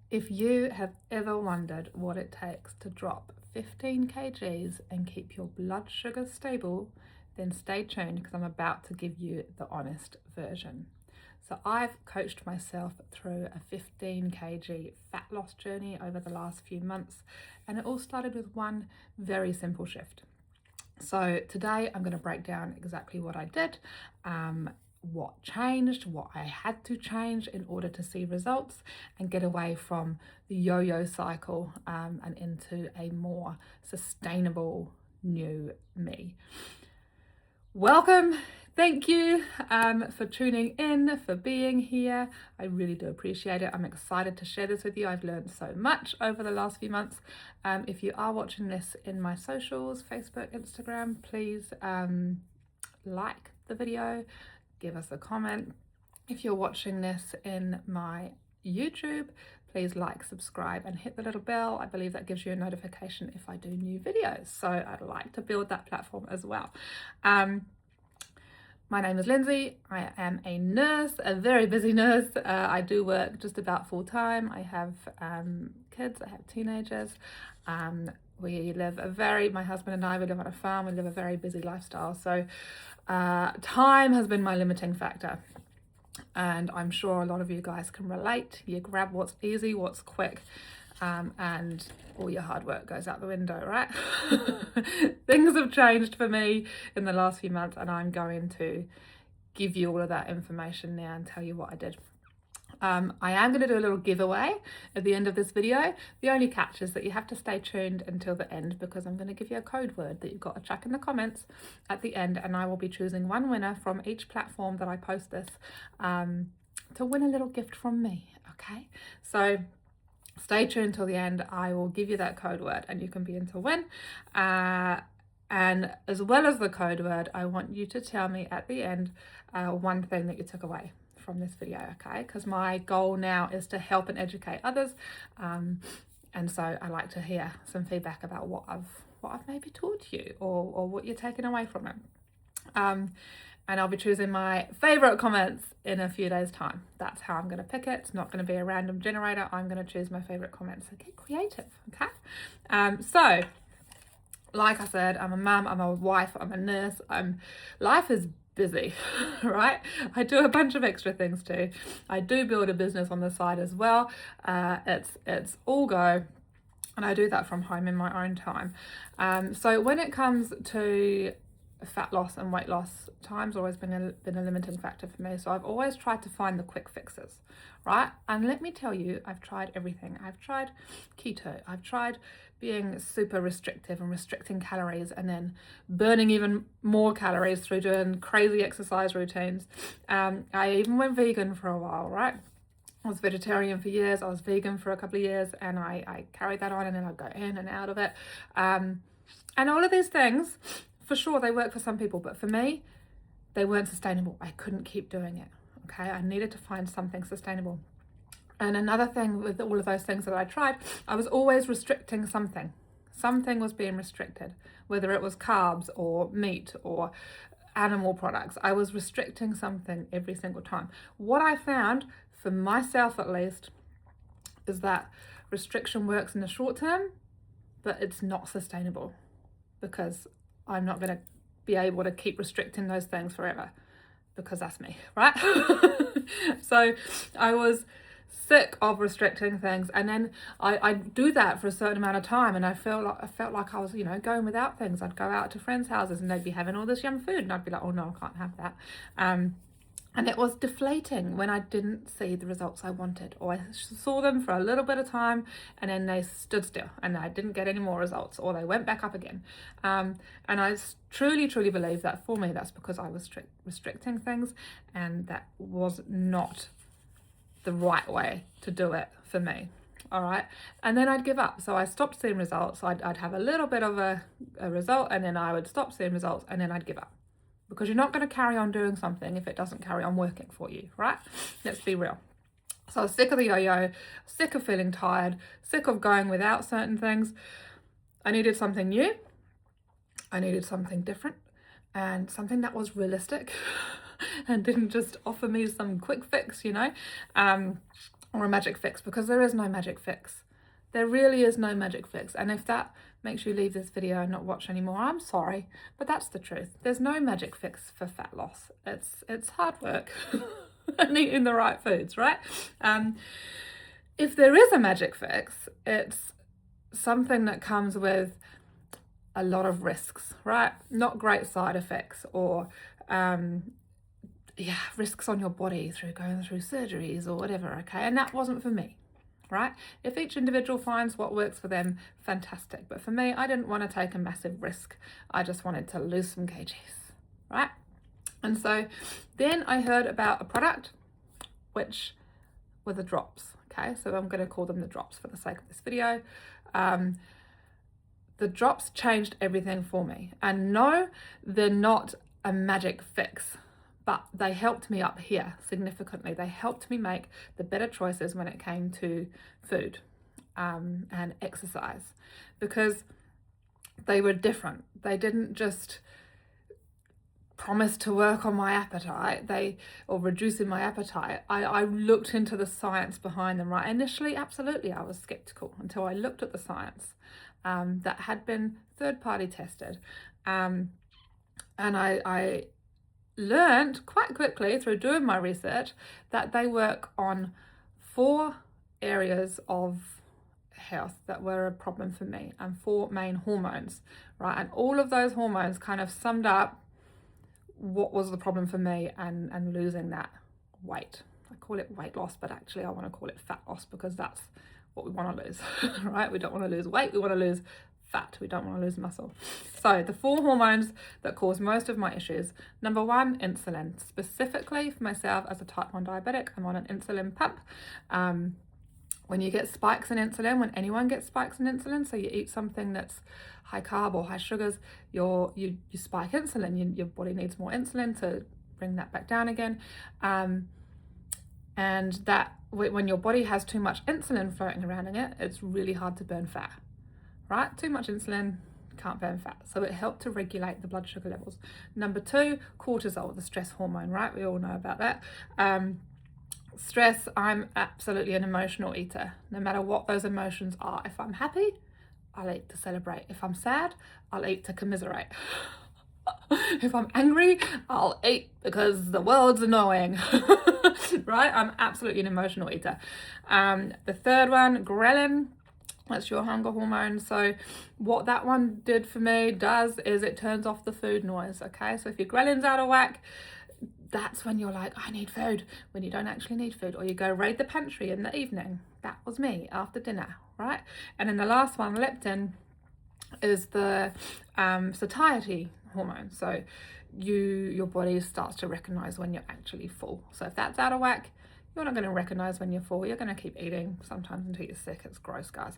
If you have ever wondered what it takes to drop 15 kgs and keep your blood sugar stable, then stay tuned because I'm about to give you the honest version. So I've coached myself through a 15 kg fat loss journey over the last few months, and it all started with one very simple shift. So today I'm going to break down exactly what I did, what changed, what I had to change in order to see results and get away from the yo-yo cycle and into a more sustainable new me. Welcome. Thank you for tuning in, for being here. I really do appreciate it. I'm excited to share this with you. I've learned so much over the last few months. If you are watching this in my socials, Facebook, Instagram, please like the video, give us a comment. If you're watching this in my YouTube, please like, subscribe and hit the little bell. I believe that gives you a notification if I do new videos. So I'd like to build that platform as well. My name is Lynz. I am a nurse, a very busy nurse. I do work just about full time. I have kids, I have teenagers. We live my husband and I, we live on a farm, we live a very busy lifestyle. So time has been my limiting factor. And I'm sure a lot of you guys can relate. You grab what's easy, what's quick, and all your hard work goes out the window, right? Things have changed for me in the last few months, and I'm going to give you all of that information now and tell you what I did. I am going to do a little giveaway at the end of this video. The only catch is that you have to stay tuned until the end because I'm going to give you a code word that you've got to chuck in the comments at the end, and I will be choosing one winner from each platform that I post this to win a little gift from me, okay? So stay tuned till the end. I will give you that code word and you can be in to win. And as well as the code word, I want you to tell me at the end one thing that you took away from this video, okay? Because my goal now is to help and educate others, and so I like to hear some feedback about what I've maybe taught you or what you're taking away from it. And I'll be choosing my favorite comments in a few days' time. That's how I'm going to pick it. It's not going to be a random generator. I'm going to choose my favorite comments. So get creative, okay? So like I said, I'm a mum, I'm a wife, I'm a nurse. Life is busy, right? I do a bunch of extra things too. I do build a business on the side as well. It's all go, and I do that from home in my own time. So when it comes to fat loss and weight loss, time's always been a limiting factor for me. So I've always tried to find the quick fixes, right? And let me tell you, I've tried everything. I've tried keto, I've tried being super restrictive and restricting calories and then burning even more calories through doing crazy exercise routines. I even went vegan for a while, right? I was vegetarian for years, I was vegan for a couple of years, and I carried that on, and then I'd go in and out of it. And all of these things, for sure, they work for some people, but for me, they weren't sustainable. I couldn't keep doing it, okay? I needed to find something sustainable. And another thing with all of those things that I tried, I was always restricting something. Something was being restricted, whether it was carbs or meat or animal products. I was restricting something every single time. What I found, for myself at least, is that restriction works in the short term, but it's not sustainable because I'm not going to be able to keep restricting those things forever because that's me, right? So I was sick of restricting things, and then I do that for a certain amount of time, and I felt like I was, going without things. I'd go out to friends' houses and they'd be having all this yum food, and I'd be like, oh no, I can't have that. And it was deflating when I didn't see the results I wanted, or I saw them for a little bit of time and then they stood still and I didn't get any more results, or they went back up again. And I truly believe that for me, that's because I was restricting things, and that was not the right way to do it for me. All right. And then I'd give up. So I stopped seeing results. I'd have a little bit of a result, and then I would stop seeing results, and then I'd give up. Because you're not going to carry on doing something if it doesn't carry on working for you, right? Let's be real. So I was sick of the yo-yo, sick of feeling tired, sick of going without certain things. I needed something new. I needed something different, and something that was realistic and didn't just offer me some quick fix, or a magic fix, because there is no magic fix. There really is no magic fix. And if that makes you leave this video and not watch anymore, I'm sorry, but that's the truth. There's no magic fix for fat loss. It's hard work and eating the right foods, right? If there is a magic fix, it's something that comes with a lot of risks, right? Not great side effects, or risks on your body through going through surgeries or whatever, okay? And that wasn't for me, right? If each individual finds what works for them, fantastic. But for me, I didn't want to take a massive risk. I just wanted to lose some kgs, right? And so then I heard about a product, which were the drops, okay? So I'm going to call them the drops for the sake of this video. The drops changed everything for me. And no, they're not a magic fix, but they helped me up here significantly. They helped me make the better choices when it came to food and exercise, because they were different. They didn't just promise to work on my appetite, or reducing my appetite. I looked into the science behind them, right? Initially, absolutely, I was skeptical until I looked at the science that had been third-party tested. And I learned quite quickly through doing my research that they work on 4 areas of health that were a problem for me, and 4 main hormones, right? And all of those hormones kind of summed up what was the problem for me and losing that weight. I call it weight loss, but actually I want to call it fat loss, because that's what we want to lose, right? We don't want to lose weight, we want to lose fat, we don't want to lose muscle. So the 4 hormones that cause most of my issues: number 1, insulin. Specifically for myself as a type 1 diabetic, I'm on an insulin pump. When you get spikes in insulin, when anyone gets spikes in insulin, so you eat something that's high carb or high sugars, you spike insulin. Your body needs more insulin to bring that back down again. And that when your body has too much insulin floating around in it, it's really hard to burn fat, right? Too much insulin, can't burn fat. So it helped to regulate the blood sugar levels. Number 2, cortisol, the stress hormone, right? We all know about that. Stress, I'm absolutely an emotional eater, no matter what those emotions are. If I'm happy, I'll eat to celebrate. If I'm sad, I'll eat to commiserate. If I'm angry, I'll eat because the world's annoying. Right? I'm absolutely an emotional eater. The 3rd one, ghrelin, that's your hunger hormone. So what that one did for me is it turns off the food noise, okay? So if your ghrelin's out of whack, that's when you're like, I need food, when you don't actually need food. Or you go raid the pantry in the evening. That was me after dinner, right? And then the last one, leptin, is the satiety hormone. So your body starts to recognize when you're actually full. So if that's out of whack, you're not going to recognize when you're full. You're going to keep eating sometimes until you're sick. It's gross, guys.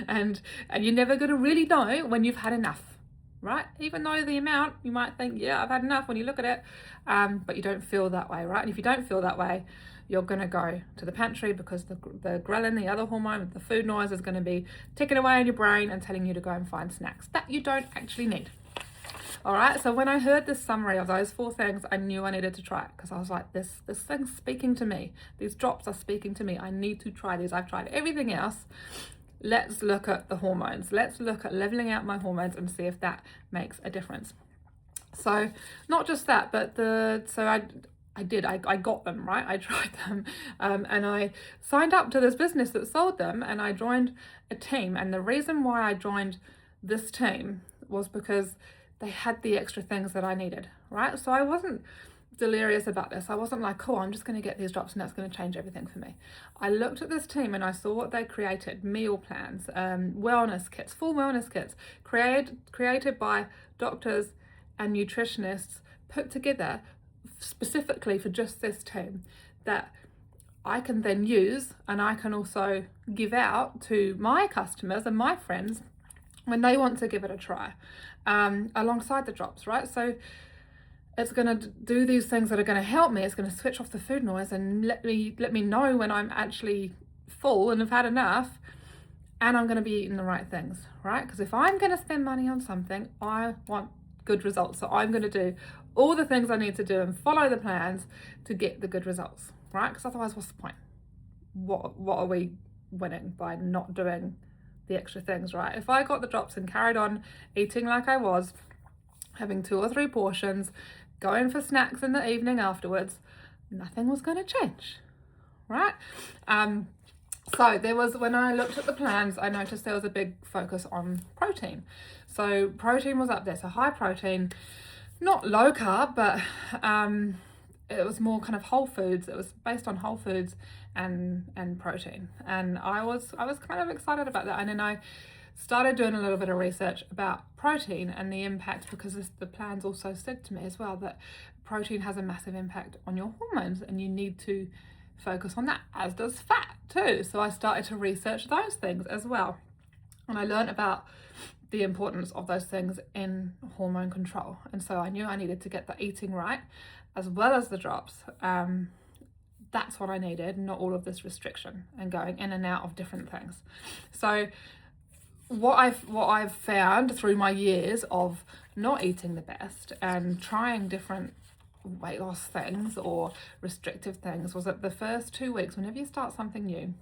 and you're never going to really know when you've had enough, right? Even though the amount, you might think, yeah, I've had enough when you look at it, but you don't feel that way, right? And if you don't feel that way, you're going to go to the pantry, because the ghrelin, the other hormone, the food noise, is going to be ticking away in your brain and telling you to go and find snacks that you don't actually need. All right, so when I heard this summary of those 4 things, I knew I needed to try it, because I was like, this thing's speaking to me. These drops are speaking to me. I need to try these. I've tried everything else. Let's look at the hormones. Let's look at leveling out my hormones and see if that makes a difference. So not just that, but I got them, right? I tried them, and I signed up to this business that sold them, and I joined a team. And the reason why I joined this team was because they had the extra things that I needed, right? So I wasn't delirious about this. I wasn't like, cool, I'm just going to get these drops and that's going to change everything for me. I looked at this team and I saw what they created: meal plans, wellness kits, full wellness kits, created by doctors and nutritionists, put together specifically for just this team, that I can then use, and I can also give out to my customers and my friends when they want to give it a try, alongside the drops, right? So it's going to do these things that are going to help me. It's going to switch off the food noise and let me know when I'm actually full and have had enough, and I'm going to be eating the right things, right? Because if I'm going to spend money on something, I want good results. So I'm going to do all the things I need to do and follow the plans to get the good results, right? Because otherwise, what's the point? what are we winning by not doing the extra things, right? If I got the drops and carried on eating like I was, having 2 or 3 portions, going for snacks in the evening afterwards, nothing was going to change, right? So there was, when I looked at the plans, I noticed there was a big focus on protein. So protein was up there, so high protein, not low carb, but it was more kind of whole foods. It was based on whole foods and protein, and I was kind of excited about that. And then I started doing a little bit of research about protein and the impact, because the plans also said to me as well that protein has a massive impact on your hormones and you need to focus on that, as does fat too. So I started to research those things as well, and I learned about the importance of those things in hormone control. And so I knew I needed to get the eating right as well as the drops. That's what I needed, not all of this restriction and going in and out of different things. So what I've found through my years of not eating the best and trying different weight loss things or restrictive things was that the first 2 weeks, whenever you start something new,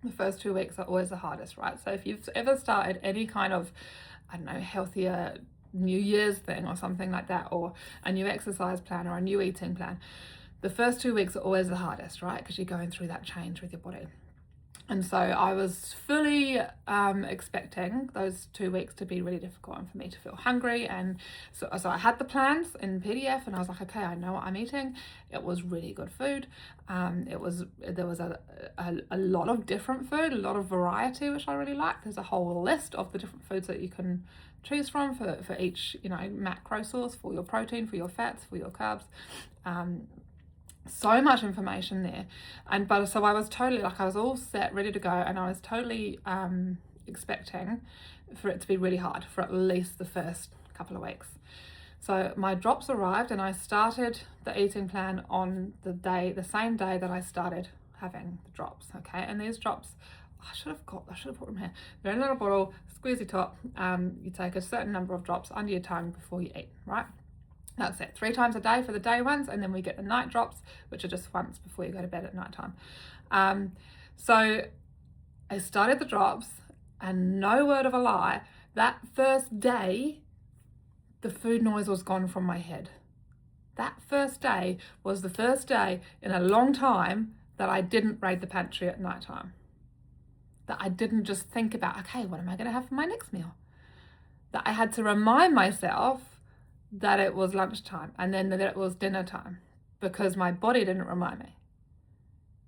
the first 2 weeks are always the hardest, right? So if you've ever started any kind of, I don't know, healthier New Year's thing or something like that, or a new exercise plan or a new eating plan, the first 2 weeks are always the hardest, right? Because you're going through that change with your body. And so I was fully expecting those 2 weeks to be really difficult and for me to feel hungry. And so I had the plans in PDF and I was like, okay, I know what I'm eating. It was really good food. There was a lot of different food, a lot of variety, which I really liked. There's a whole list of the different foods that you can choose from for each, macro source, for your protein, for your fats, for your carbs. So much information there, so I was totally, I was all set, ready to go, and I was totally expecting for it to be really hard for at least the first couple of weeks. So my drops arrived and I started the eating plan on the same day that I started having the drops, okay? And these drops, I should have brought them here. They're in a little bottle, squeezy top. You take a certain number of drops under your tongue before you eat, right? That's it, 3 times a day for the day ones, and then we get the night drops, which are just once before you go to bed at night time. So I started the drops, and no word of a lie, that first day, the food noise was gone from my head. That first day was the first day in a long time that I didn't raid the pantry at night time. That I didn't just think about, okay, what am I going to have for my next meal? That I had to remind myself that it was lunchtime and then that it was dinner time, because my body didn't remind me.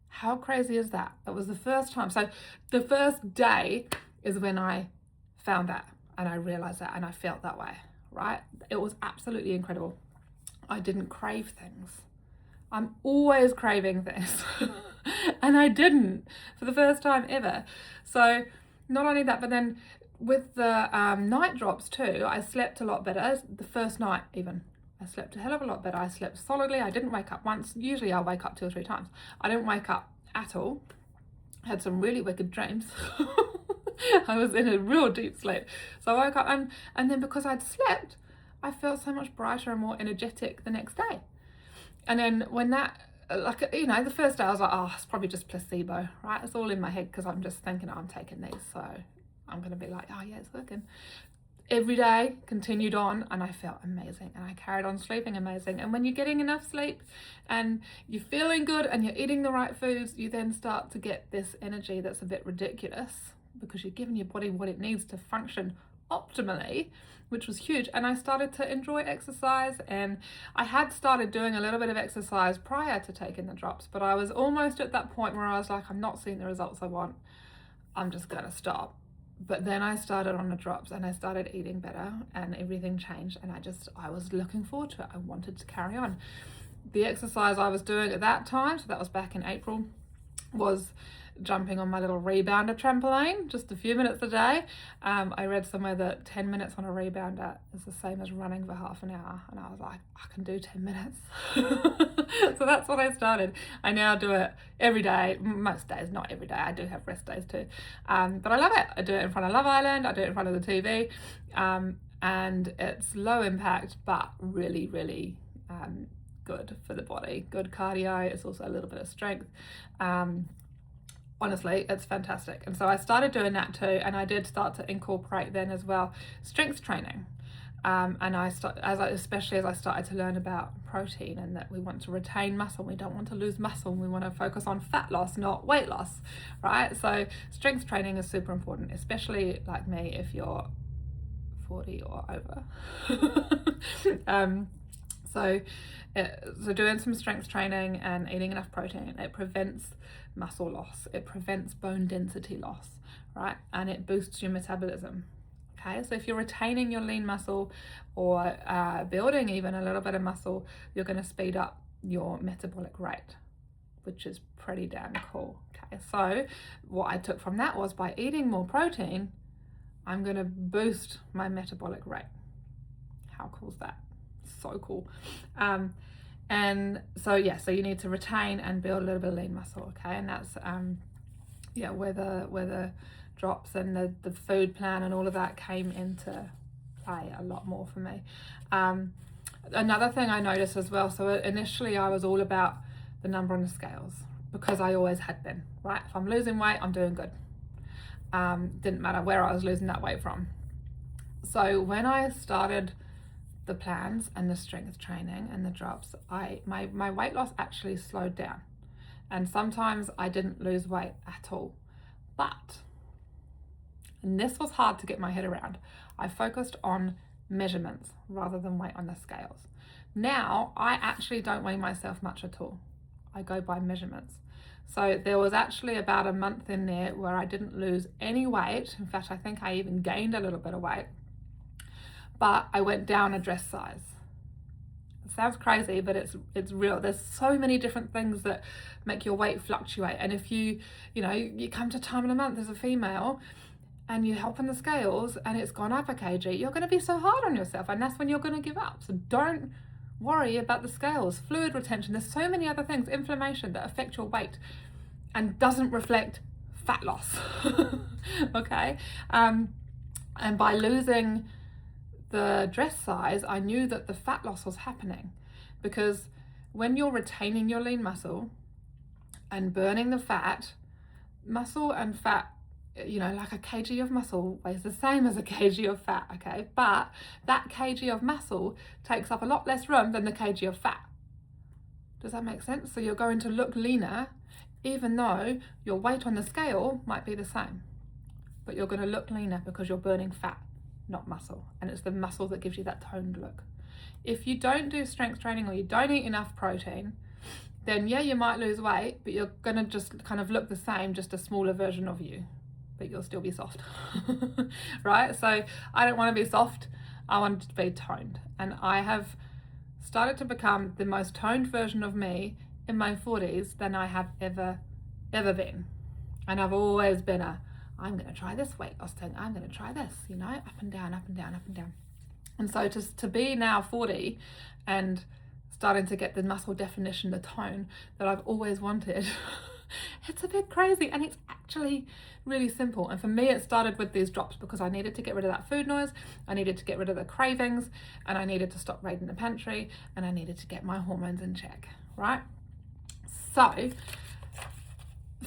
How crazy is that? It was the first time. So the first day is when I found that and I realized that and I felt that way, right? It was absolutely incredible. I didn't crave things. I'm always craving things and I didn't for the first time ever. So not only that, but then with the night drops too, I slept a lot better. The first night even, I slept a hell of a lot better. I slept solidly. I didn't wake up once. Usually I'll wake up 2 or 3 times. I didn't wake up at all. I had some really wicked dreams. I was in a real deep sleep. So I woke up and then because I'd slept, I felt so much brighter and more energetic the next day. And then when that, the first day I was like, oh, it's probably just placebo, right? It's all in my head because I'm just thinking, oh, I'm taking these, so I'm going to be like, oh yeah, it's working. Every day continued on and I felt amazing and I carried on sleeping amazing. And when you're getting enough sleep and you're feeling good and you're eating the right foods, you then start to get this energy that's a bit ridiculous because you're giving your body what it needs to function optimally, which was huge. And I started to enjoy exercise, and I had started doing a little bit of exercise prior to taking the drops, but I was almost at that point where I was like, I'm not seeing the results I want. I'm just going to stop. But then I started on the drops and I started eating better and everything changed, and I was looking forward to it. I wanted to carry on. The exercise I was doing at that time, so that was back in April, was jumping on my little rebounder trampoline, just a few minutes a day. I read somewhere that 10 minutes on a rebounder is the same as running for half an hour, and I was like, I can do 10 minutes. So that's what I started. I now do it every day, most days, not every day. I do have rest days too, but I love it. I do it in front of Love Island, I do it in front of the TV, and it's low impact but really, really good for the body. Good cardio. It's also a little bit of strength. honestly, it's fantastic. And so I started doing that too, and I did start to incorporate then as well strength training. And especially as I started to learn about protein, and that we want to retain muscle, we don't want to lose muscle, we want to focus on fat loss, not weight loss, right? So strength training is super important, especially like me if you're 40 or over. So doing some strength training and eating enough protein, it prevents muscle loss, it prevents bone density loss, right? And it boosts your metabolism. Okay, so if you're retaining your lean muscle or building even a little bit of muscle, you're going to speed up your metabolic rate, which is pretty damn cool. Okay, so what I took from that was, by eating more protein, I'm going to boost my metabolic rate. How cool is that? So cool. And so yeah, so you need to retain and build a little bit of lean muscle. Okay, and that's where the drops and the food plan and all of that came into play a lot more for me. Another thing I noticed as well, so initially I was all about the number on the scales, because I always had been, right? If I'm losing weight, I'm doing good. Didn't matter where I was losing that weight from. So when I started the plans and the strength training and the drops, my weight loss actually slowed down, and sometimes I didn't lose weight at all. But, and this was hard to get my head around, I focused on measurements rather than weight on the scales. Now I actually don't weigh myself much at all. I go by measurements. So there was actually about a month in there where I didn't lose any weight. In fact, I think I even gained a little bit of weight, but I went down a dress size. It sounds crazy, but it's real. There's so many different things that make your weight fluctuate. And if you come to time of the month as a female and you help on the scales and it's gone up a kg, you're going to be so hard on yourself, and that's when you're going to give up. So don't worry about the scales. Fluid retention, there's so many other things, inflammation, that affect your weight and doesn't reflect fat loss. Okay, and by losing the dress size, I knew that the fat loss was happening, because when you're retaining your lean muscle and burning the fat, muscle and fat, like a kg of muscle weighs the same as a kg of fat, okay? But that kg of muscle takes up a lot less room than the kg of fat. Does that make sense? So you're going to look leaner, even though your weight on the scale might be the same, but you're going to look leaner because you're burning fat, not muscle. And it's the muscle that gives you that toned look. If you don't do strength training or you don't eat enough protein, then yeah, you might lose weight, but you're going to just kind of look the same, just a smaller version of you, but you'll still be soft. Right? So I don't want to be soft, I want to be toned. And I have started to become the most toned version of me in my 40s than I have ever been. And I've always been I'm going to try this weight loss thing, I'm going to try this, up and down, up and down, up and down. And so just to be now 40 and starting to get the muscle definition, the tone that I've always wanted, it's a bit crazy, and it's actually really simple. And for me, it started with these drops because I needed to get rid of that food noise, I needed to get rid of the cravings, and I needed to stop raiding the pantry, and I needed to get my hormones in check, right? So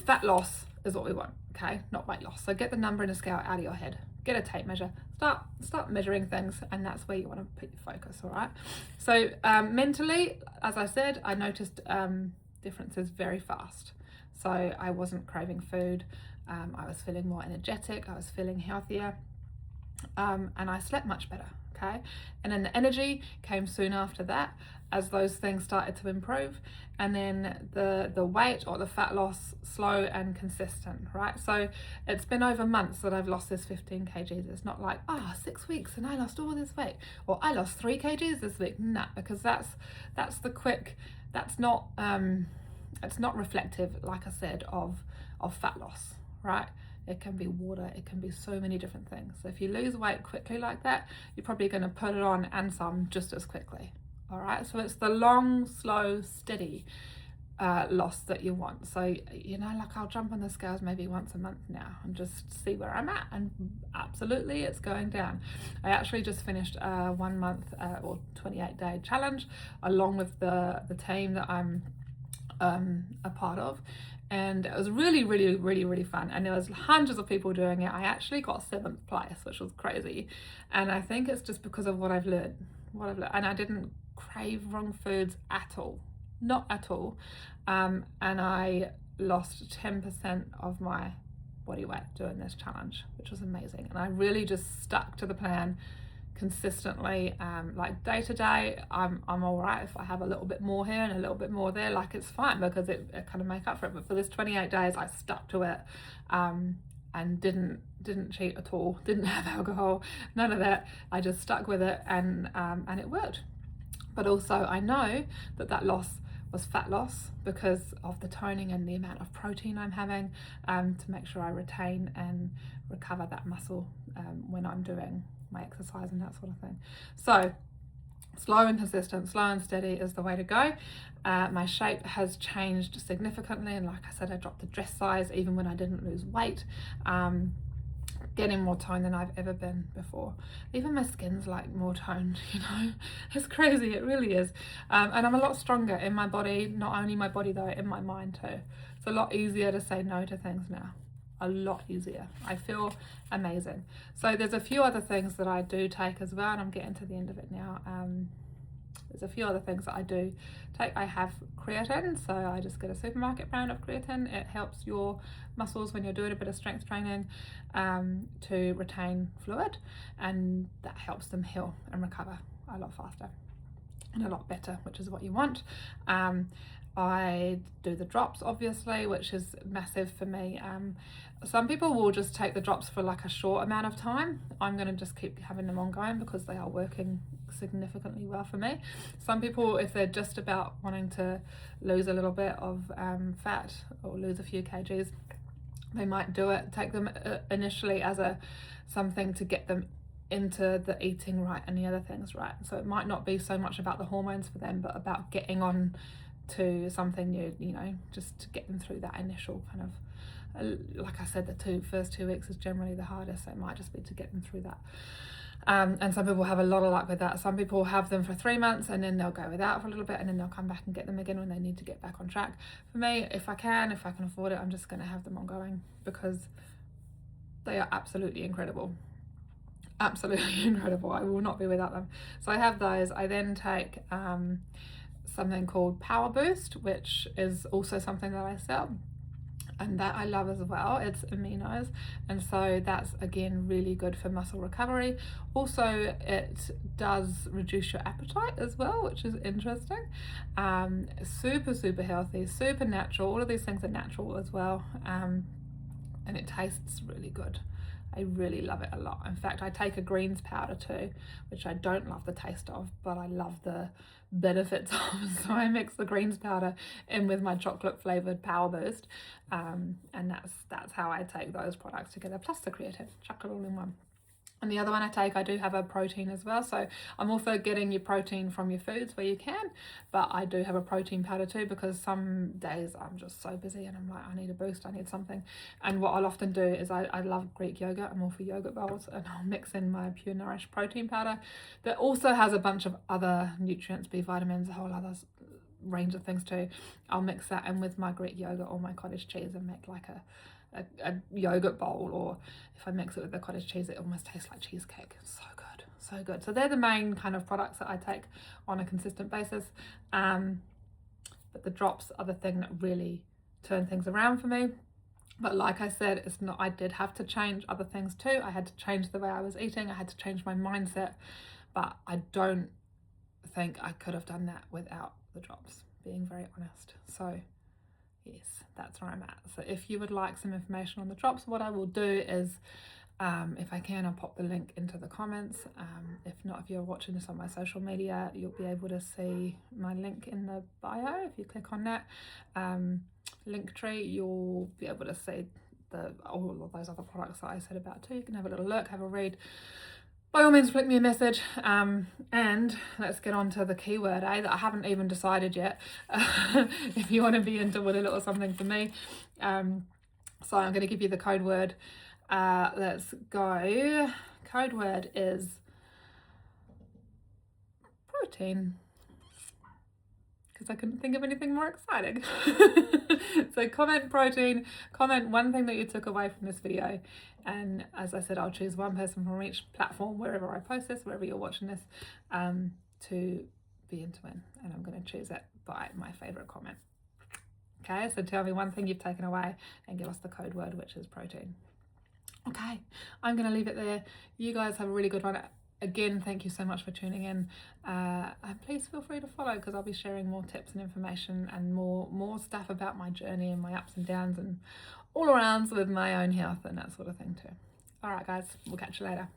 fat loss is what we want, okay? Not weight loss. So get the number and a scale out of your head. Get a tape measure. Start measuring things, and that's where you want to put your focus, all right? So mentally, as I said, I noticed differences very fast. So I wasn't craving food. I was feeling more energetic. I was feeling healthier, and I slept much better, okay? And then the energy came soon after that, as those things started to improve, and then the weight or the fat loss slow and consistent, right? So it's been over months that I've lost this 15 kgs. It's not like 6 weeks and I lost all this weight, or I lost 3 kgs this week. Nah, because that's the quick, that's not it's not reflective, like I said, of fat loss, right? It can be water, it can be so many different things. So if you lose weight quickly like that, you're probably going to put it on and some just as quickly. All right, so it's the long, slow, steady loss that you want. So, like I'll jump on the scales maybe once a month now and just see where I'm at, and absolutely it's going down. I actually just finished a 1 month or 28-day challenge along with the team that I'm a part of, and it was really fun, and there was hundreds of people doing it. I actually got 7th place, which was crazy, and I think it's just because of what I've learned, and I didn't crave wrong foods at all, not at all, and I lost 10% of my body weight doing this challenge, which was amazing. And I really just stuck to the plan consistently, like day to day. I'm all right if I have a little bit more here and a little bit more there, like it's fine, because it kind of make up for it. But for this 28 days I stuck to it, and didn't cheat at all, didn't have alcohol, none of that. I just stuck with it, and it worked. But also I know that loss was fat loss because of the toning and the amount of protein I'm having, to make sure I retain and recover that muscle when I'm doing my exercise and that sort of thing. So slow and consistent, slow and steady is the way to go. My shape has changed significantly, and like I said, I dropped the dress size even when I didn't lose weight. Getting more tone than I've ever been before. Even my skin's like more toned, you know. It's crazy, it really is. And I'm a lot stronger in my body, not only my body though, in my mind too. It's a lot easier to say no to things now. A lot easier. I feel amazing. So there's a few other things that I do take as well, and I'm getting to the end of it now. There's a few other things that I do take. I have creatine, so I just get a supermarket brand of creatine. It helps your muscles when you're doing a bit of strength training, to retain fluid, and that helps them heal and recover a lot faster and a lot better, which is what you want. I do the drops, obviously, which is massive for me. Some people will just take the drops for like a short amount of time. I'm going to just keep having them ongoing because they are working significantly well for me. Some people, if they're just about wanting to lose a little bit of fat or lose a few kgs, they might do it, take them initially as something to get them into the eating right and the other things right. So it might not be so much about the hormones for them, but about getting on to something new, you know, just to get them through that initial kind of, like I said, the first 2 weeks is generally the hardest, so it might just be to get them through that. And some people have a lot of luck with that. Some people have them for 3 months and then they'll go without for a little bit, and then they'll come back and get them again when they need to get back on track. For me, if I can afford it, I'm just going to have them ongoing because they are absolutely incredible. Absolutely incredible. I will not be without them. So I have those. I then take something called Power Boost, which is also something that I sell, and that I love as well. It's aminos, and so that's again really good for muscle recovery. Also, it does reduce your appetite as well, which is interesting. Super healthy, super natural. All of these things are natural as well, and it tastes really good. I really love it a lot. In fact, I take a greens powder too, which I don't love the taste of, but I love the benefits of. So I mix the greens powder in with my chocolate flavored Power Boost, and that's how I take those products together, plus the creatine, chuck it all in one. And the other one I do have a protein as well. So I'm also getting your protein from your foods where you can, but I do have a protein powder too, because some days I'm just so busy and I'm like, I need a boost, I need something. And what I'll often do is I love Greek yogurt. I'm all for yogurt bowls, and I'll mix in my Pure Nourish protein powder that also has a bunch of other nutrients, B vitamins, a whole other range of things too. I'll mix that in with my Greek yogurt or my cottage cheese and make like a yogurt bowl, or if I mix it with the cottage cheese, it almost tastes like cheesecake. So good. So they're the main kind of products that I take on a consistent basis, but the drops are the thing that really turn things around for me. But like I said, it's not, I did have to change other things too. I had to change the way I was eating, I had to change my mindset, but I don't think I could have done that without the drops, being very honest. So yes, that's where I'm at. So if you would like some information on the drops, what I will do is, if I can, I'll pop the link into the comments. If not, if you're watching this on my social media, you'll be able to see my link in the bio. If you click on that link tree, you'll be able to see all of those other products that I said about too. You can have a little look, have a read. By all means, flick me a message, and let's get on to the keyword, that I haven't even decided yet. If you want to be into with a little something for me. So I'm going to give you the code word. Let's go. Code word is protein, because I couldn't think of anything more exciting. So comment protein, comment one thing that you took away from this video, and as I said, I'll choose one person from each platform wherever I post this, wherever you're watching this, to be into it, and I'm going to choose it by my favorite comment. Okay, so tell me one thing you've taken away and give us the code word, which is protein. Okay, I'm going to leave it there. You guys have a really good one. Again, thank you so much for tuning in. And please feel free to follow, because I'll be sharing more tips and information and more stuff about my journey and my ups and downs and all arounds with my own health and that sort of thing too. All right, guys, we'll catch you later.